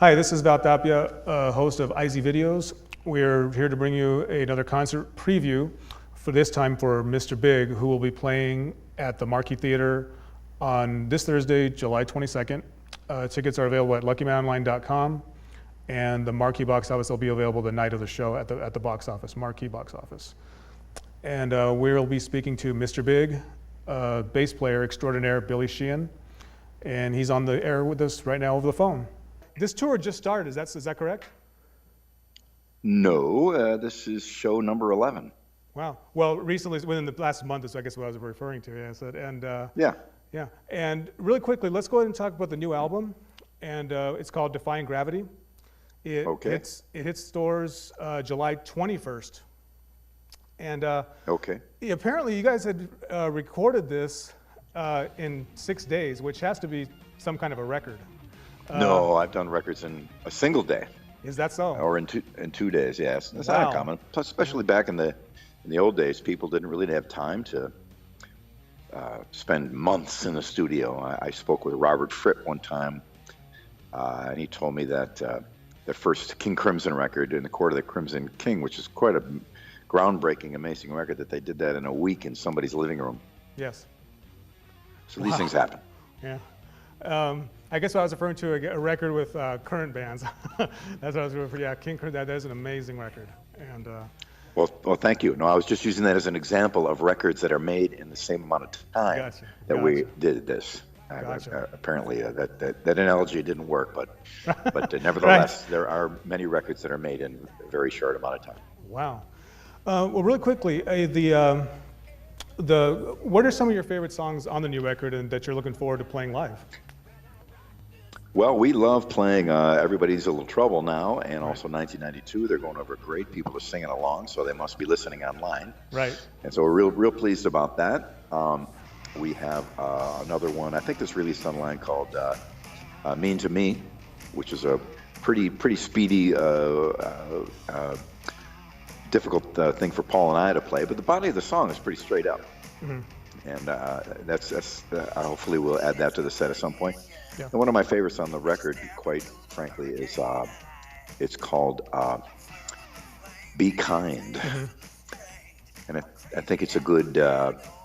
Hi, this is Val Tapia, host of IzVideos. We're here to bring you another concert preview, for this time for Mr. Big, who will be playing at the Marquee Theater on this Thursday, July 22nd. Tickets are available at luckymanonline.com, and the Marquee box office will be available the night of the show at the box office, Marquee box office. And we'll be speaking to Mr. Big, bass player extraordinaire Billy Sheehan, and he's on the air with us right now over the phone. This tour just started, is that correct? No, this is show number 11. Wow. Well, recently, within the last month is I guess what I was referring to. Yeah. And yeah. And really quickly, let's go ahead and talk about the new album, and it's called Defying Gravity. It hits stores July 21st. And apparently, you guys had recorded this in 6 days, which has to be some kind of a record. No, I've done records in a single day. Is that so? Or in 2 days, yes. That's not uncommon. Plus, especially back in the old days, people didn't really have time to spend months in the studio. I spoke with Robert Fripp one time, and he told me that the first King Crimson record, In the Court of the Crimson King, which is quite a groundbreaking, amazing record, that they did that in a week in somebody's living room. Yes. So these things happen. Yeah. I guess I was referring to a record with current bands. That's what I was referring to. Yeah, King Crimson, that is an amazing record. And well, thank you. No, I was just using that as an example of records that are made in the same amount of time that we did this. Apparently, that analogy didn't work, but nevertheless, there are many records that are made in a very short amount of time. Wow. Well, really quickly, what are some of your favorite songs on the new record and that you're looking forward to playing live? Well, we love playing Everybody's a Little Trouble now, and also 1992. They're going over great. People are singing along, so they must be listening online. Right. And so we're real pleased about that. We have another one, I think this released online, called Mean to Me, which is a pretty speedy, difficult thing for Paul and I to play. But the body of the song is pretty straight up. Mm-hmm. And that's hopefully we'll add that to the set at some point. Yeah. And one of my favorites on the record, quite frankly, is it's called Be Kind. Mm-hmm. And I think it's a good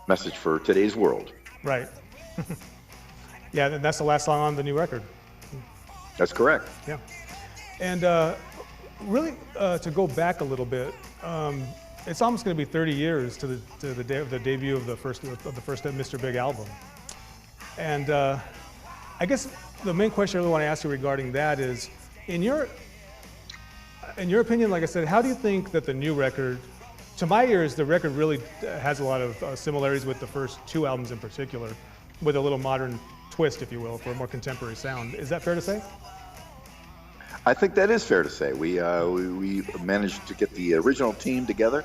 message for today's world. Right. Yeah, that's the last song on the new record. That's correct. Yeah. And really, to go back a little bit, it's almost going to be 30 years to the debut of the first Mr. Big album. And I guess the main question I really want to ask you regarding that is, in your opinion, like I said, how do you think that the new record, to my ears, the record really has a lot of similarities with the first two albums in particular, with a little modern twist, if you will, for a more contemporary sound. Is that fair to say? I think that is fair to say. We managed to get the original team together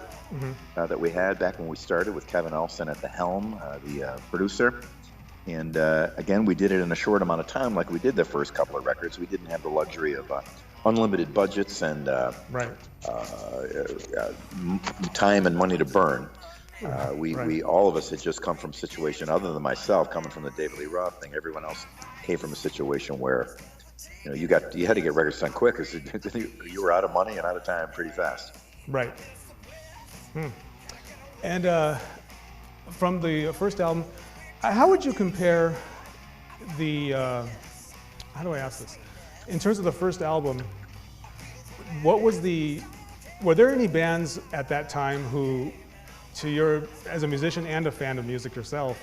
that we had back when we started, with Kevin Elson at the helm, the producer. And again, we did it in a short amount of time, like we did the first couple of records. We didn't have the luxury of unlimited budgets and time and money to burn. We all of us had just come from a situation, other than myself, coming from the David Lee Roth thing. Everyone else came from a situation where you had to get records done quick, because you were out of money and out of time pretty fast. Right. And from the first album, how would you compare how do I ask this? In terms of the first album, were there any bands at that time who, as a musician and a fan of music yourself,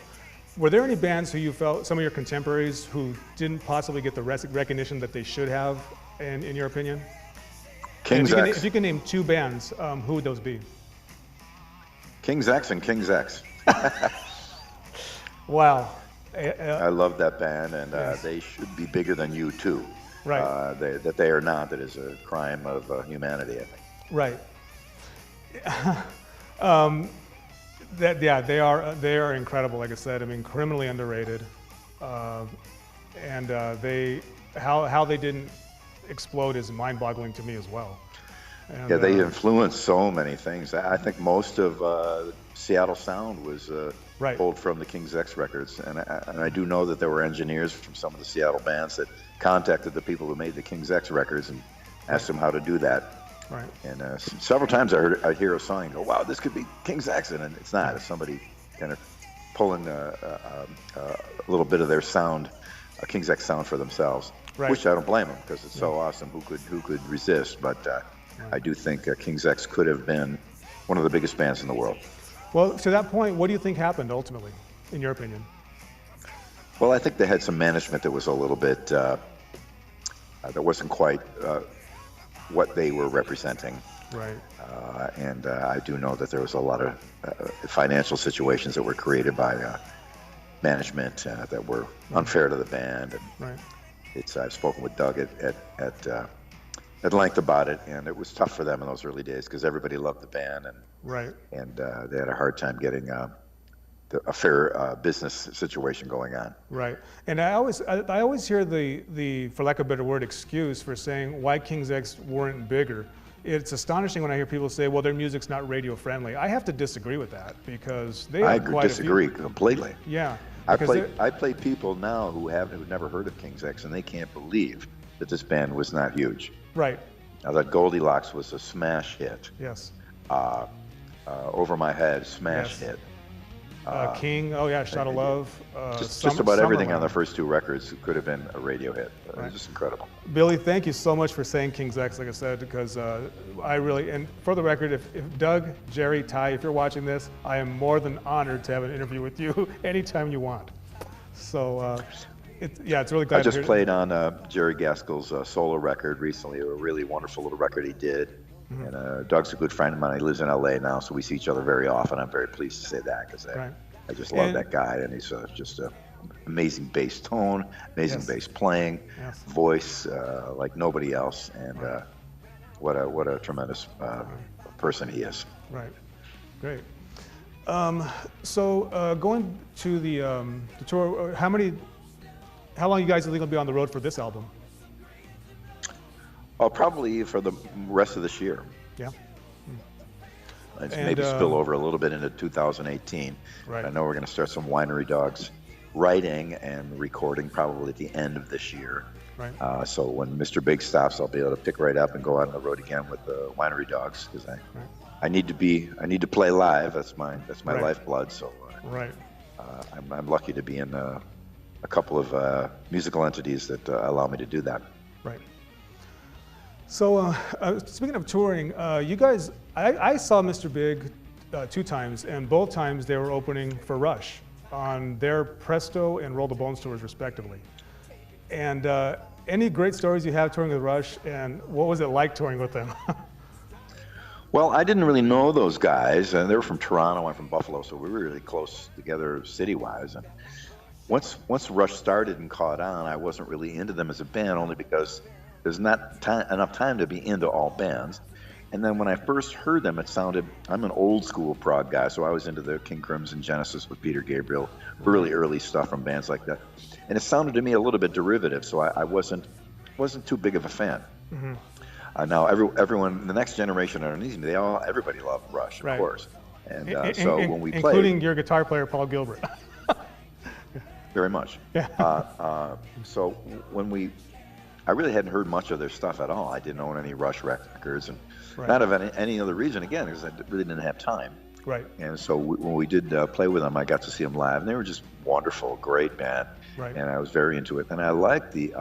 were there any bands who you felt, some of your contemporaries, who didn't possibly get the recognition that they should have, in your opinion? King's X. If you can name two bands, who would those be? King's X and King's X. Wow. I love that band, and they should be bigger than you too. Right. That they are not, that is a crime of humanity, I think. Right. They are incredible. Like I said, I mean, criminally underrated, and how they didn't explode is mind-boggling to me as well. And, they influenced so many things. I think most of Seattle sound was Right. pulled from the King's X records. And I do know that there were engineers from some of the Seattle bands that contacted the people who made the King's X records and asked them how to do that. Right. And several times I'd hear a song and go, wow, this could be King's X, and it's not. It's somebody kind of pulling a little bit of their sound, a King's X sound for themselves. Right. Which I don't blame them, because it's so awesome. Who could resist? But I do think King's X could have been one of the biggest bands in the world. Well, to that point, what do you think happened ultimately, in your opinion? Well, I think they had some management that was a little bit, that wasn't quite what they were representing. Right. And I do know that there was a lot of financial situations that were created by management that were unfair to the band. And right. I've spoken with Doug at length about it, and it was tough for them in those early days because everybody loved the band, and right. And they had a hard time getting a fair business situation going on. Right. And I always hear the for lack of a better word, excuse for saying why King's X weren't bigger. It's astonishing when I hear people say, well, their music's not radio friendly. I have to disagree with that, because they have quite disagree completely. Yeah. I play people now who've never heard of King's X, and they can't believe that this band was not huge. Right. Now, that Goldilocks was a smash hit. Yes. Over My Head, smash hit. King, oh yeah, Shot of Love. Just about everything on the first two records could have been a radio hit. It was just incredible. Billy, thank you so much for saying King's X, like I said, because I really, and for the record, if Doug, Jerry, Ty, if you're watching this, I am more than honored to have an interview with you anytime you want. So, it's really glad I just to hear played on Jerry Gaskell's solo record recently, a really wonderful little record he did. Mm-hmm. And Doug's a good friend of mine. He lives in LA now, so we see each other very often. I'm very pleased to say that, because I just love that guy, and he's just an amazing bass tone, amazing bass playing, voice like nobody else, and what a tremendous person he is. Right, great. So going to the tour, how long you guys are going to be on the road for this album? Probably for the rest of this year. Yeah. And maybe spill over a little bit into 2018. Right. I know we're going to start some Winery Dogs writing and recording probably at the end of this year. Right. So when Mr. Big stops, I'll be able to pick right up and go out on the road again with the Winery Dogs, because I need to play live. That's my lifeblood. So I'm lucky to be in a couple of musical entities that allow me to do that. Right. So speaking of touring, you guys, I saw Mr. Big 2 times, and both times they were opening for Rush on their Presto and Roll the Bones tours, respectively. And any great stories you have touring with Rush, and what was it like touring with them? Well, I didn't really know those guys, and they were from Toronto, I'm from Buffalo, so we were really close together city-wise. And once Rush started and caught on, I wasn't really into them as a band, only because there's not enough time to be into all bands. And then when I first heard them, it sounded, I'm an old school prog guy, so I was into the King Crimson, Genesis with Peter Gabriel, early stuff from bands like that. And it sounded to me a little bit derivative, so I wasn't too big of a fan. Mm-hmm. Now everyone, the next generation underneath me, everybody loved Rush, of course. And so when we played, including your guitar player Paul Gilbert. Very much. Yeah. So when I really hadn't heard much of their stuff at all. I didn't own any Rush records, and not of any other reason, again, because I really didn't have time. Right. And so when we did play with them, I got to see them live, and they were just wonderful, great band. Right. And I was very into it. And I liked the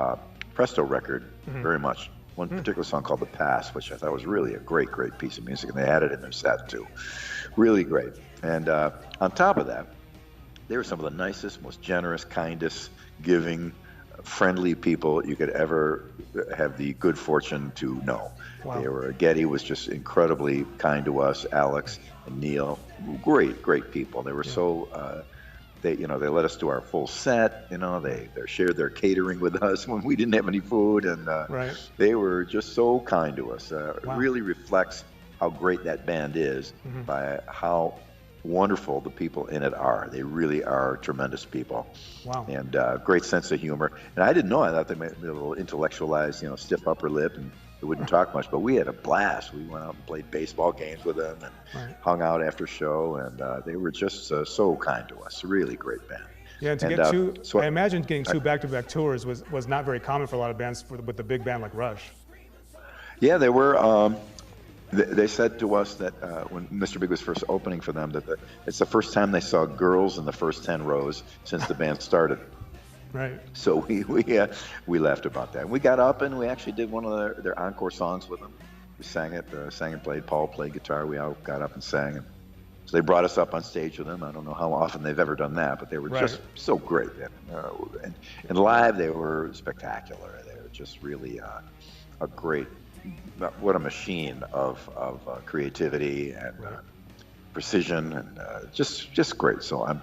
Presto record very much. One particular song called The Past, which I thought was really a great piece of music, and they had it in their set too. Really great. And on top of that, they were some of the nicest, most generous, kindest, giving, friendly people you could ever have the good fortune to know. Wow. Getty was just incredibly kind to us, Alex and Neil, great people. They were so they let us do our full set. They shared their catering with us when we didn't have any food, and they were just so kind to us. It really reflects how great that band is by how wonderful the people in it are. They really are tremendous people. Wow. And great sense of humor. And I didn't know. I thought they might be a little intellectualized, stiff upper lip, and they wouldn't talk much. But we had a blast. We went out and played baseball games with them and hung out after show. And they were just so kind to us. Really great band. Yeah, and to get two, I imagine getting two back-to-back tours was not very common for a lot of bands with the big band like Rush. Yeah, they were. They said to us that when Mr. Big was first opening for them, that it's the first time they saw girls in the first 10 rows since the band started. Right. So we laughed about that. We got up and we actually did one of their encore songs with them. We sang it, and played. Paul played guitar. We all got up and sang. And so they brought us up on stage with them. I don't know how often they've ever done that, but they were just so great. And live, they were spectacular. They were just really a great. What a machine of creativity and precision, and just great. So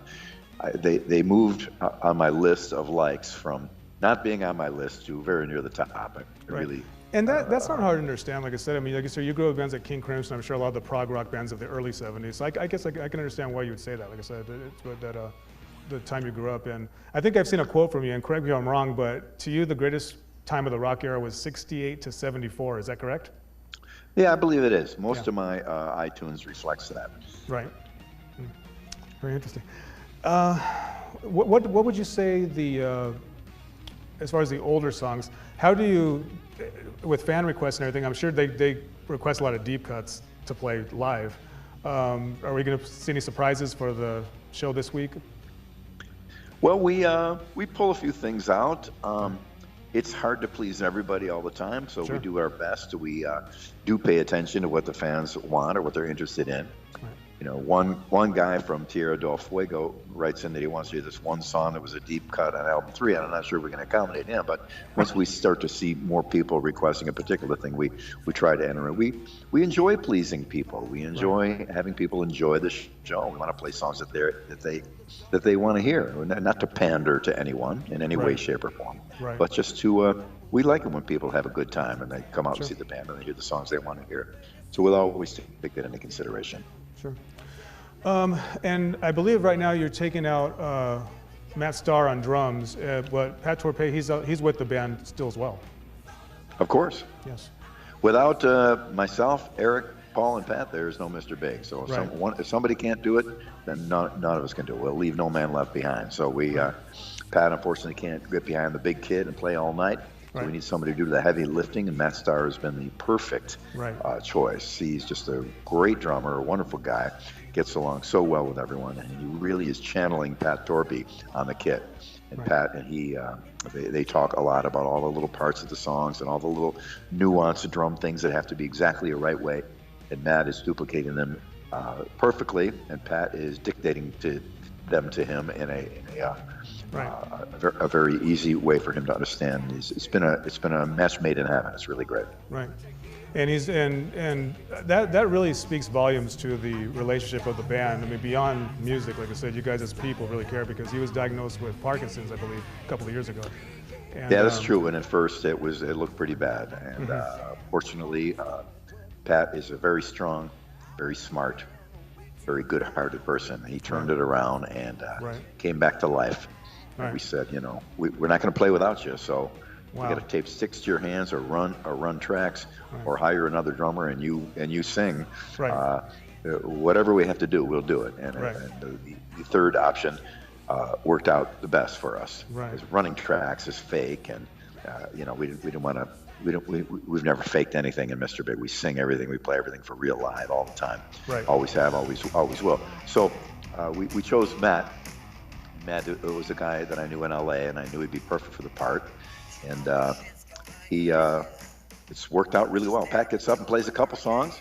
they moved on my list of likes from not being on my list to very near the top. Really. And that's not hard to understand. Like I said, like I said, you grew up with bands like King Crimson. I'm sure a lot of the prog rock bands of the early '70s. So I guess I can understand why you would say that. Like I said, it's the time you grew up in. I think I've seen a quote from you, and correct me if I'm wrong, but to you, the greatest time of the rock era was '68 to '74. Is that correct? Yeah, I believe it is. Most of my iTunes reflects that. Right. Very interesting. What would you say as far as the older songs? How do you, with fan requests and everything? I'm sure they request a lot of deep cuts to play live. Are we going to see any surprises for the show this week? Well, we pull a few things out. It's hard to please everybody all the time, so we do our best. We do pay attention to what the fans want or what they're interested in. One guy from Tierra del Fuego writes in that he wants to hear this one song that was a deep cut on album 3, and I'm not sure we can accommodate him, but once we start to see more people requesting a particular thing, we try to enter it. We enjoy pleasing people. We enjoy having people enjoy the show. We want to play songs that they want to hear, not to pander to anyone in any way, shape, or form, but just to we like it when people have a good time and they come out and see the band and they hear the songs they want to hear. So we'll always take that into consideration. Sure. And I believe right now you're taking out Matt Starr on drums, but Pat Torpey, he's with the band still as well. Of course. Yes. Without myself, Eric, Paul, and Pat, there's no Mr. Big. So if somebody can't do it, then none of us can do it. We'll leave no man left behind. So Pat unfortunately can't get behind the big kid and play all night. So we need somebody to do the heavy lifting, and Matt Starr has been the perfect choice. He's just a great drummer, a wonderful guy, gets along so well with everyone, and he really is channeling Pat Torpey on the kit. And Pat and he, they talk a lot about all the little parts of the songs and all the little nuanced drum things that have to be exactly the right way. And Matt is duplicating them perfectly, and Pat is dictating them to him in a very easy way for him to understand. It's been a match made in heaven. It's really great. Right, and that really speaks volumes to the relationship of the band. I mean, beyond music, like I said, you guys as people really care, because he was diagnosed with Parkinson's, I believe, a couple of years ago. And, yeah, that's true. And at first, it looked pretty bad. And fortunately, Pat is a very strong, very smart, very good-hearted person. He turned it around and came back to life. And we said, we're not going to play without you, so we got to tape sticks to your hands, or run tracks, or hire another drummer, and you sing. Whatever we have to do, we'll do it. And the third option worked out the best for us. Because running tracks is fake, and we didn't want to. We've never faked anything in Mr. Big. We sing everything, we play everything for real live all the time. Always have, always will. So we chose Matt. Matt was a guy that I knew in LA, and I knew he'd be perfect for the part. And it's worked out really well. Pat gets up and plays a couple songs,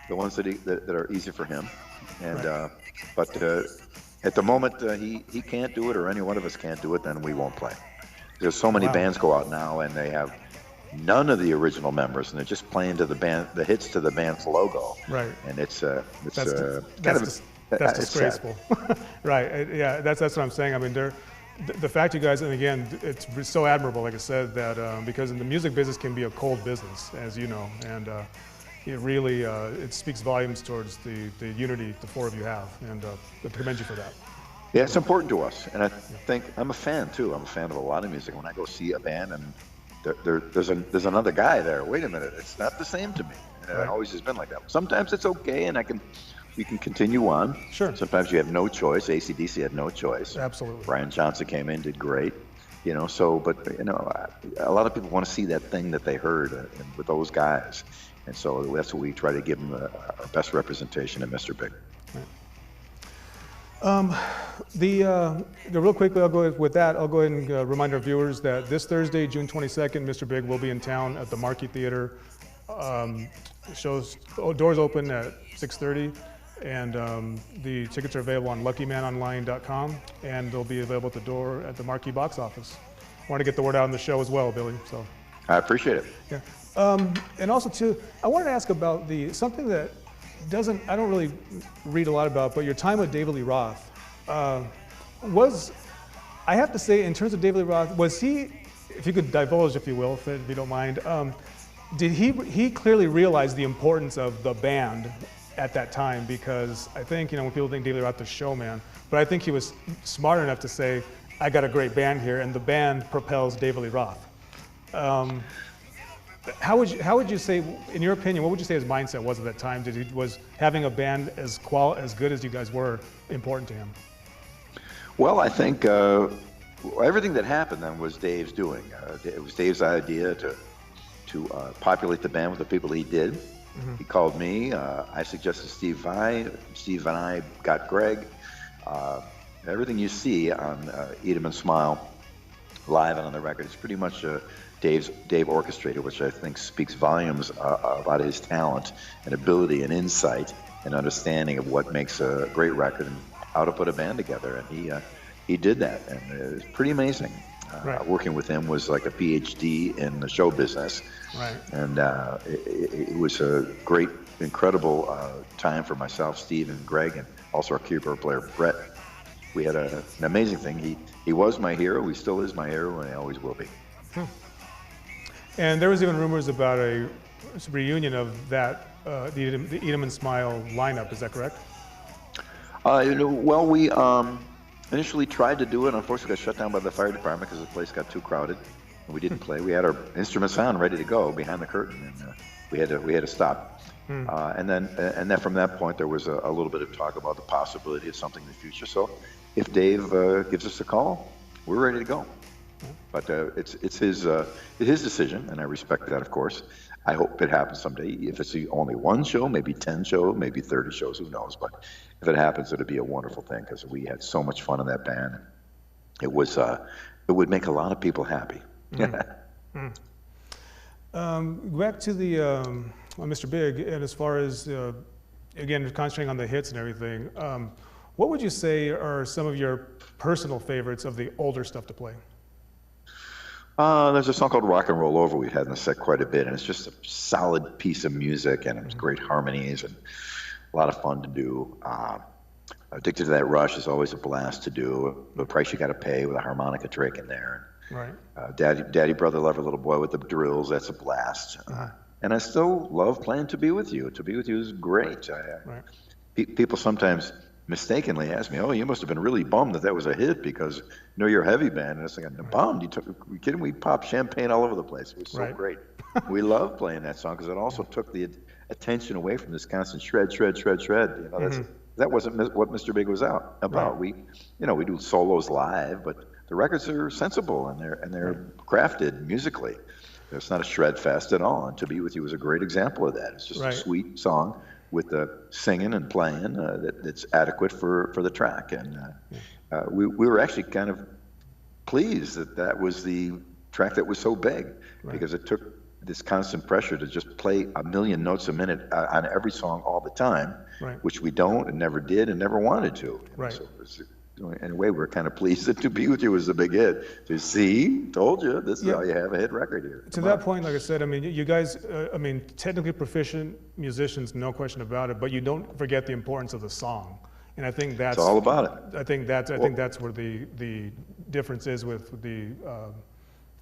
the ones that are easy for him. And but at the moment he can't do it, or any one of us can't do it, then we won't play. There's so many bands go out now, and they have none of the original members, and they're just playing to the hits to the band's logo. And it's that's disgraceful. Yeah, that's what I'm saying. I mean, the fact you guys, and again, it's so admirable, like I said, that because in the music business can be a cold business, as you know, and it really it speaks volumes towards the unity the four of you have, and I commend you for that. Yeah, it's important to us, and I think I'm a fan too. I'm a fan of a lot of music. When I go see a band and there's another guy there, wait a minute, it's not the same to me. And Right. it always has been like that. Sometimes it's okay, and we can continue on. Sure. Sometimes you have no choice. AC/DC had no choice. Absolutely. Brian Johnson came in, did great. But a lot of people want to see that thing that they heard with those guys, and so that's what we try to give them our best representation of Mr. Big. The real quickly, I'll go with that. I'll go ahead and remind our viewers that this Thursday, June 22nd, Mr. Big will be in town at the Marquee Theater. Doors open at 6:30, and the tickets are available on LuckyManOnline.com, and they'll be available at the door at the Marquee box office. I want to get the word out on the show as well, Billy. So I appreciate it. Yeah, and also too, I wanted to ask about something that I don't really read a lot about, but your time with David Lee Roth I have to say, in terms of David Lee Roth, was he, if you could divulge, if you will, if you don't mind, did he clearly realize the importance of the band at that time? Because I think, when people think David Lee Roth the showman, but I think he was smart enough to say, I got a great band here, and the band propels David Lee Roth. How would you say, in your opinion, what would you say his mindset was at that time? Was having a band as good as you guys were important to him? Well, I think everything that happened then was Dave's doing. It was Dave's idea to populate the band with the people he did. Mm-hmm. He called me. I suggested Steve Vai. Steve and I got Greg. Everything you see on Eat 'Em and Smile live and on the record is pretty much Dave orchestrated, which I think speaks volumes about his talent and ability and insight and understanding of what makes a great record and how to put a band together. And he did that, and it was pretty amazing. Right. Working with him was like a PhD in the show business. Right. And it was a great, incredible time for myself, Steve, and Greg, and also our keyboard player, Brett. We had an amazing thing. He was my hero. He still is my hero, and he always will be. And there was even rumors about a reunion of that, the Eat 'Em and Smile lineup. Is that correct? Well, we initially tried to do it. Unfortunately, got shut down by the fire department because the place got too crowded, and we didn't play. We had our instrument sound ready to go behind the curtain, and we had to stop. And then from that point, there was a little bit of talk about the possibility of something in the future. So, if Dave gives us a call, we're ready to go. But it's his decision, and I respect that, of course. I hope it happens someday. If it's only one show, maybe 10 shows, maybe 30 shows, who knows? But if it happens, it'll be a wonderful thing because we had so much fun in that band. It would make a lot of people happy. Back to the Mr. Big, and as far as again concentrating on the hits and everything, what would you say are some of your personal favorites of the older stuff to play? There's a song called Rock and Roll Over we've had in the set quite a bit, and it's just a solid piece of music, and it's great harmonies and a lot of fun to do. Addicted to That Rush is always a blast to do. The Price You Gotta Pay with a harmonica trick in there. Right. Daddy, Brother, Lover, Little Boy with the drills, that's a blast. And I still love playing To Be With You. To Be With You is great. Right. People sometimes mistakenly ask me, "Oh, you must have been really bummed that was a hit because you're a heavy band." And it's like, "I'm bummed. You kidding? We popped champagne all over the place. It was so great." We love playing that song because it also took the attention away from this constant shred. That wasn't what Mr. Big was about. Right. We do solos live, but the records are sensible and they're crafted musically. It's not a shred fest at all. And To Be With You is a great example of that. It's just a sweet song with the singing and playing that's adequate for the track. And we were actually kind of pleased that was the track that was so big because it took this constant pressure to just play a million notes a minute on every song all the time, which we don't and never did and never wanted to. So in a way, we're kind of pleased that To Be With You was a big hit. To see, told you, this is how you have a hit record here. To that point, like I said, I mean, you guys, technically proficient musicians, no question about it, but you don't forget the importance of the song. And I think that's it's all about it. I think that's where the difference is with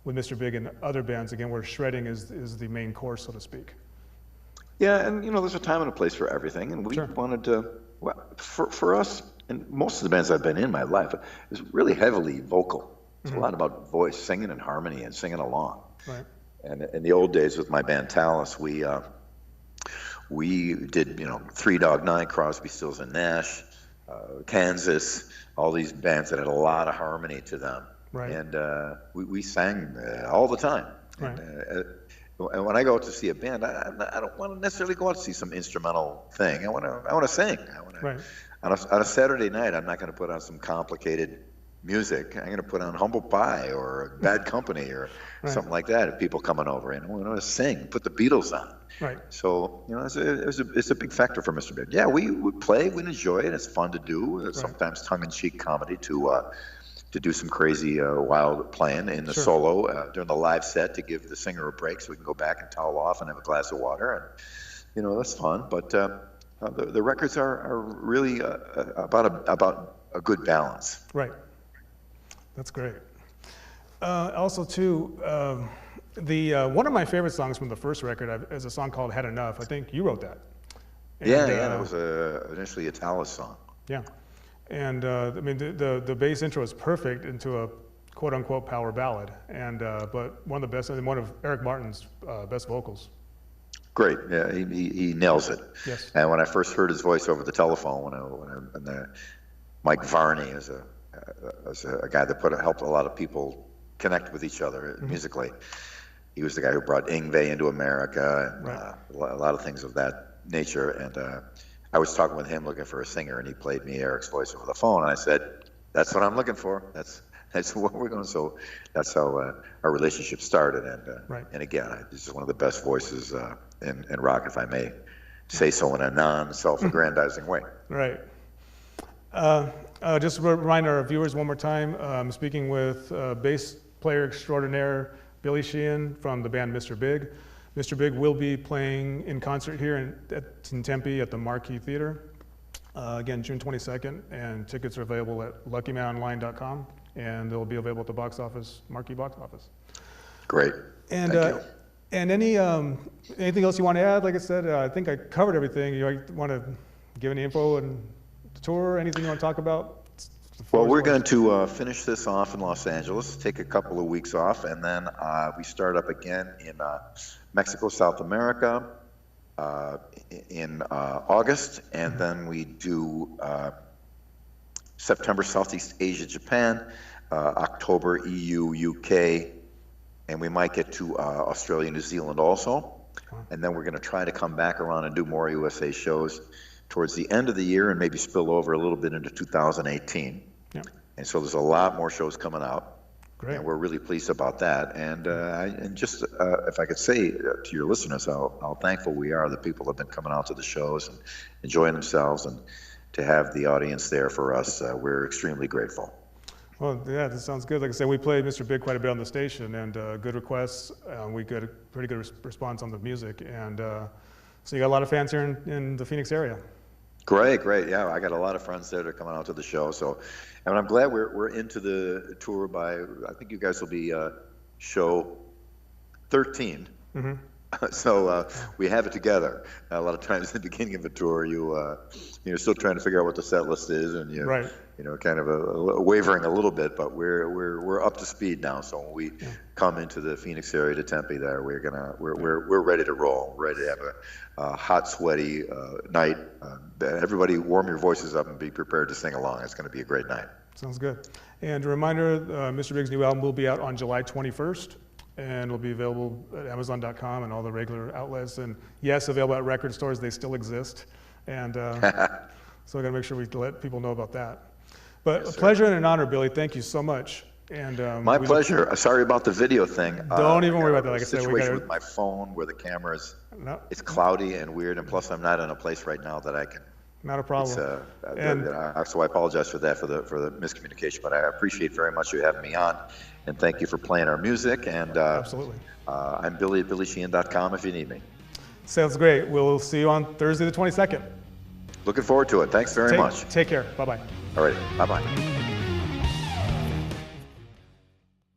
Mr. Big and other bands, again, where shredding is the main course, so to speak. Yeah, and there's a time and a place for everything, and we Sure. wanted to. Well, for us, and most of the bands I've been in my life, is really heavily vocal. It's a lot about voice, singing in harmony, and singing along. Right. And in the old days with my band Talus, we did, Three Dog Night, Crosby, Stills and Nash, Kansas, all these bands that had a lot of harmony to them. Right. And we sang all the time. Right. And when I go out to see a band, I don't want to necessarily go out to see some instrumental thing. I want to sing. Right. On a Saturday night, I'm not going to put on some complicated music. I'm going to put on Humble Pie or Bad Company or something like that. If people coming over, I want to sing, put the Beatles on. Right. So it's a big factor for Mr. Big. Yeah, we play, we enjoy it. It's fun to do. Sometimes tongue-in-cheek comedy to do some crazy wild playing in the solo during the live set to give the singer a break so we can go back and towel off and have a glass of water, and that's fun. But the records are really about a good balance. Right. That's great. Also, too, one of my favorite songs from the first record is a song called "Had Enough." I think you wrote that. And, that was initially a Talus song. Yeah, and I mean the bass intro is perfect into a quote unquote power ballad, and but one of the best, and one of Eric Martin's best vocals. Great, yeah, he nails it. Yes. And when I first heard his voice over the telephone, when Mike Varney is a guy that helped a lot of people connect with each other musically. He was the guy who brought Yngwie into America and a lot of things of that nature. And I was talking with him looking for a singer, and he played me Eric's voice over the phone. And I said, "That's what I'm looking for. That's what we're going." So that's how our relationship started. And again, this is one of the best voices in rock, if I may say so, in a non-self-aggrandizing way. Right. Just remind our viewers one more time, I'm speaking with bass player extraordinaire Billy Sheehan from the band Mr. Big. Mr. Big will be playing in concert here in Tempe at the Marquee Theater, again, June 22nd, and tickets are available at luckymanonline.com, and they'll be available at the box office, Marquee box office. Great. And, thank you. And anything else you want to add? Like I said, I think I covered everything. You want to give any info and the tour, anything you want to talk about? Well, we're going to finish this off in Los Angeles, take a couple of weeks off, and then we start up again in Mexico, South America in August, and then we do September, Southeast Asia, Japan, October, EU, UK, and we might get to Australia, New Zealand also. And then we're going to try to come back around and do more USA shows towards the end of the year and maybe spill over a little bit into 2018. Yeah. And so there's a lot more shows coming out. Great. And we're really pleased about that. And just if I could say to your listeners how thankful we are, the people that have been coming out to the shows and enjoying themselves, and to have the audience there for us, we're extremely grateful. Well, yeah, that sounds good. Like I said, we played Mr. Big quite a bit on the station, and good requests. We got a pretty good response on the music, and so you got a lot of fans here in the Phoenix area. Great. Yeah, I got a lot of friends there that are coming out to the show. So, and I'm glad we're into the tour by, I think you guys will be show 13. Mm-hmm. So we have it together. A lot of times at the beginning of a tour, you're still trying to figure out what the set list is, and kind of wavering a little bit. But we're up to speed now. So when we come into the Phoenix area to Tempe, there we're ready to roll, ready to have a hot, sweaty night. Everybody, warm your voices up and be prepared to sing along. It's going to be a great night. Sounds good. And a reminder, Mr. Big's new album will be out on July 21st. And will be available at Amazon.com and all the regular outlets. And yes, available at record stores. They still exist. And so I got to make sure we let people know about that. But yes, a pleasure and an honor, Billy. Thank you so much. And my pleasure. Sorry about the video thing. Don't even worry about that. Like I said, situation with my phone where the camera is it's cloudy and weird, and plus I'm not in a place right now that I can. Not a problem. So I apologize for that, for the miscommunication. But I appreciate very much you having me on. And thank you for playing our music. And absolutely. I'm Billy at BillySheehan.com if you need me. Sounds great. We'll see you on Thursday the 22nd. Looking forward to it. Thanks very much. Take care. Bye-bye. All right. Bye-bye.